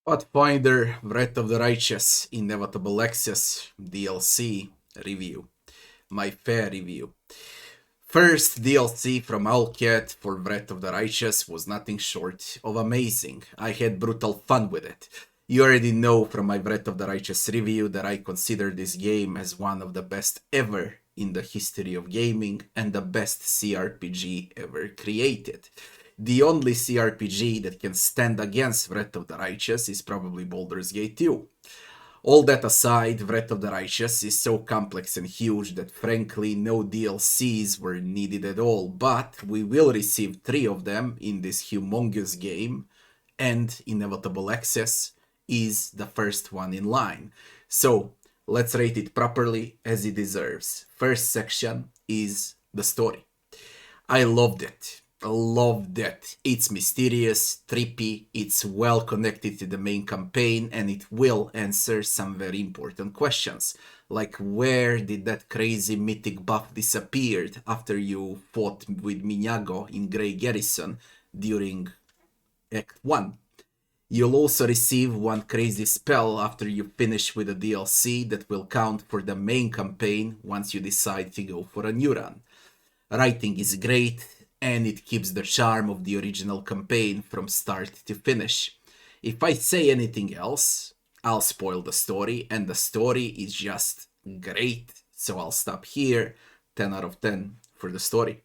Pathfinder, Wrath of the Righteous, Inevitable Access, DLC review. My fair review. First DLC from Owlcat for Wrath of the Righteous was nothing short of amazing. I had brutal fun with it. You already know from my Wrath of the Righteous review that I consider this game as one of the best ever in the history of gaming and the best cRPG ever created. The only cRPG that can stand against Wrath of the Righteous is probably Baldur's Gate 2. All that aside, Wrath of the Righteous is so complex and huge that frankly no DLCs were needed at all, but we will receive 3 of them in this humongous game, and Inevitable Access is the first one in line. So let's rate it properly as it deserves. First section is the story. I loved it. Loved it. It's mysterious, trippy, it's well connected to the main campaign, and it will answer some very important questions. Like, where did that crazy mythic buff disappeared after you fought with Minyago in Grey Garrison during Act 1? You'll also receive one crazy spell after you finish with a DLC that will count for the main campaign once you decide to go for a new run. Writing is great, and it keeps the charm of the original campaign from start to finish. If I say anything else, I'll spoil the story, and the story is just great, so I'll stop here. 10 out of 10 for the story.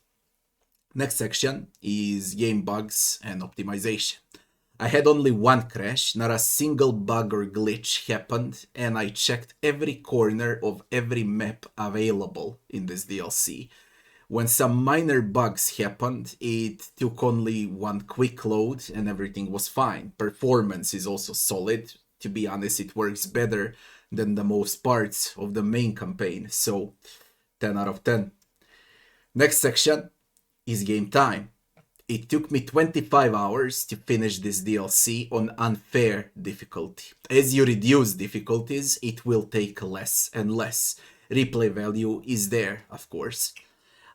Next section is game bugs and optimization. I had only one crash, not a single bug or glitch happened, and I checked every corner of every map available in this DLC. When some minor bugs happened, it took only one quick load and everything was fine. Performance is also solid. To be honest, it works better than the most parts of the main campaign, so 10 out of 10. Next section is game time. It took me 25 hours to finish this DLC on unfair difficulty. As you reduce difficulties, it will take less and less. Replay value is there, of course.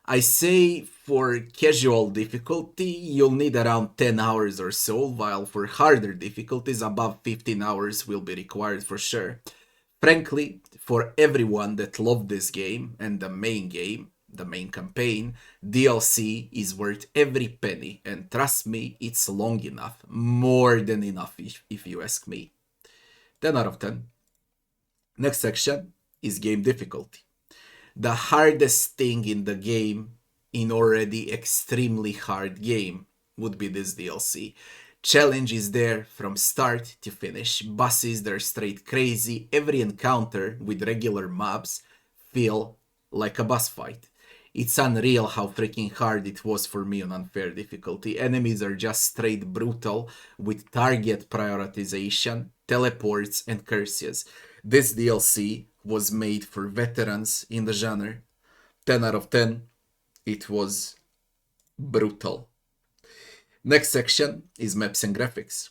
I say for casual difficulty, you'll need around 10 hours or so, while for harder difficulties, above 15 hours will be required for sure. Frankly, for everyone that loved this game and the main campaign, DLC is worth every penny, and trust me, it's long enough, more than enough if you ask me. 10 out of 10. Next section is game difficulty. The hardest thing in the game, in already extremely hard game, would be this DLC. Challenge is there from start to finish. Bosses, they're straight crazy. Every encounter with regular mobs feel like a boss fight. It's unreal how freaking hard it was for me on unfair difficulty. Enemies are just straight brutal with target prioritization, teleports, and curses. This DLC was made for veterans in the genre. 10 out of 10. It was brutal. Next section is maps and graphics.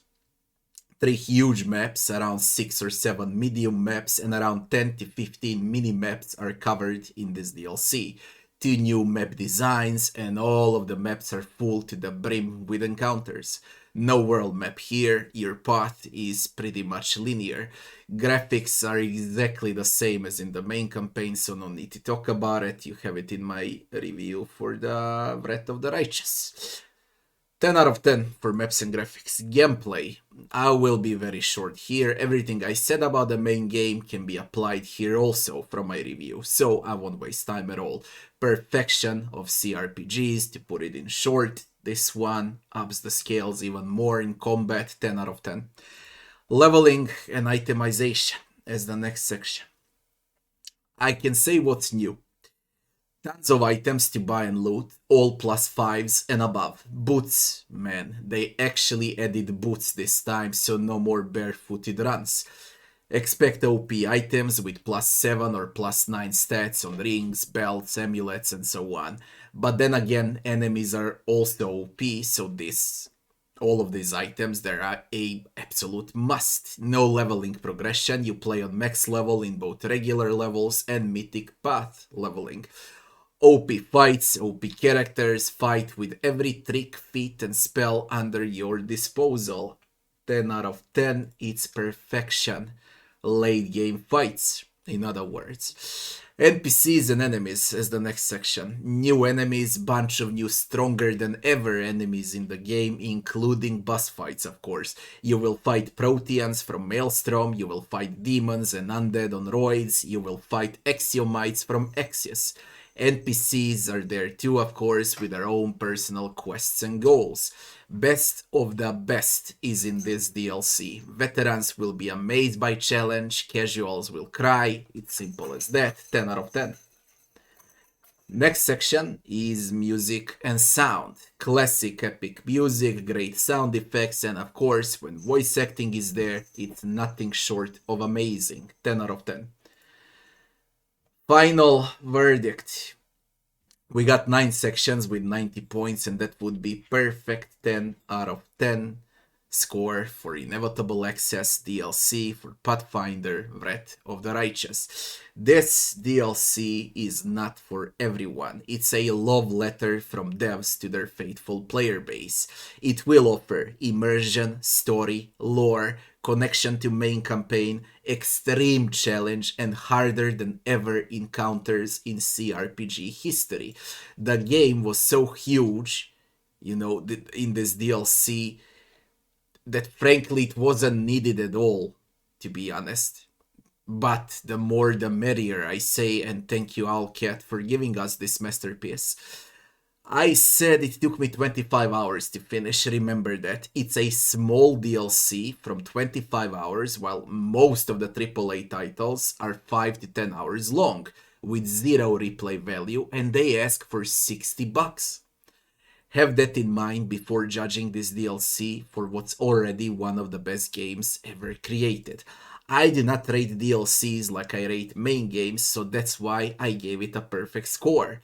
3 huge maps, around 6 or 7 medium maps, and around 10 to 15 mini maps are covered in this DLC. 2 new map designs, and all of the maps are full to the brim with encounters. No world map here, your path is pretty much linear. Graphics are exactly the same as in the main campaign, so no need to talk about it. You have it in my review for the Wrath of the Righteous. 10 out of 10 for maps and graphics. Gameplay. I will be very short here. Everything I said about the main game can be applied here also from my review, so I won't waste time at all. Perfection of cRPGs, to put it in short. This one ups the scales even more in combat. 10 out of 10. Leveling and itemization as the next section. I can say what's new. Tons of items to buy and loot, all +5s and above. Boots, man, they actually added boots this time, so no more barefooted runs. Expect OP items with +7 or +9 stats on rings, belts, amulets, and so on. But then again, enemies are also OP, so all of these items, they're a absolute must. No leveling progression, you play on max level in both regular levels and mythic path leveling. OP fights, OP characters, fight with every trick, feat, and spell under your disposal. 10 out of 10. It's perfection. Late game fights, in other words. NPCs and enemies as the next section. New enemies, bunch of new stronger than ever enemies in the game, including boss fights, of course. You will fight Proteans from Maelstrom, you will fight demons and undead on roids, you will fight Axiomites from Axios. NPCs are there too, of course, with their own personal quests and goals. Best of the best is in this DLC. Veterans will be amazed by challenge, casuals will cry, it's simple as that, 10 out of 10. Next section is music and sound. Classic epic music, great sound effects, and of course, when voice acting is there, it's nothing short of amazing, 10 out of 10. Final verdict. We got 9 sections with 90 points, and that would be perfect 10 out of 10 score for Inevitable Access DLC for Pathfinder Wrath of the Righteous. This DLC is not for everyone. It's a love letter from devs to their faithful player base. It will offer immersion, story, lore, connection to main campaign, extreme challenge, and harder than ever encounters in cRPG history. The game was so huge, in this DLC, that frankly it wasn't needed at all, to be honest. But the more the merrier, I say, and thank you, Owlcat, for giving us this masterpiece. I said it took me 25 hours to finish, remember that. It's a small DLC from 25 hours, while most of the AAA titles are 5 to 10 hours long, with zero replay value, and they ask for $60. Have that in mind before judging this DLC for what's already one of the best games ever created. I do not rate DLCs like I rate main games, so that's why I gave it a perfect score.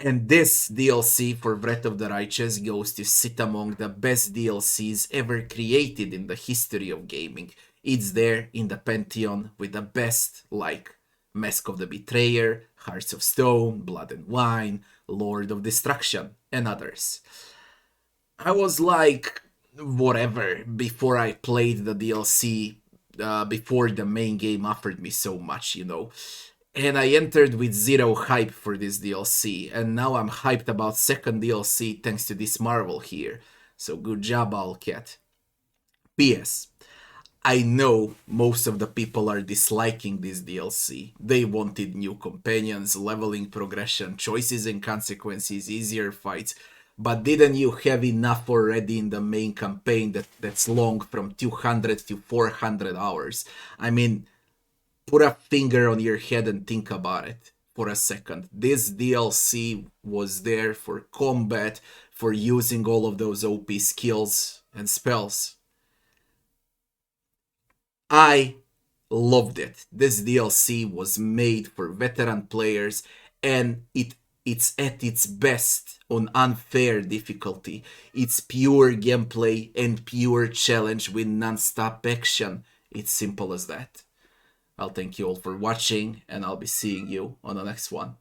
And this DLC for Wrath of the Righteous goes to sit among the best DLCs ever created in the history of gaming. It's there in the pantheon with the best like Mask of the Betrayer, Hearts of Stone, Blood and Wine, Lord of Destruction, and others. I was like, whatever, before I played the DLC, before the main game offered me so much, And I entered with zero hype for this DLC, and now I'm hyped about second DLC thanks to this Marvel here. So good job, Owlcat. P.S. I know most of the people are disliking this DLC. They wanted new companions, leveling progression, choices and consequences, easier fights. But didn't you have enough already in the main campaign that's long from 200 to 400 hours? I mean, put a finger on your head and think about it for a second. This DLC was there for combat, for using all of those OP skills and spells. I loved it. This DLC was made for veteran players, and it's at its best on unfair difficulty. It's pure gameplay and pure challenge with non-stop action. It's simple as that. I'll thank you all for watching, and I'll be seeing you on the next one.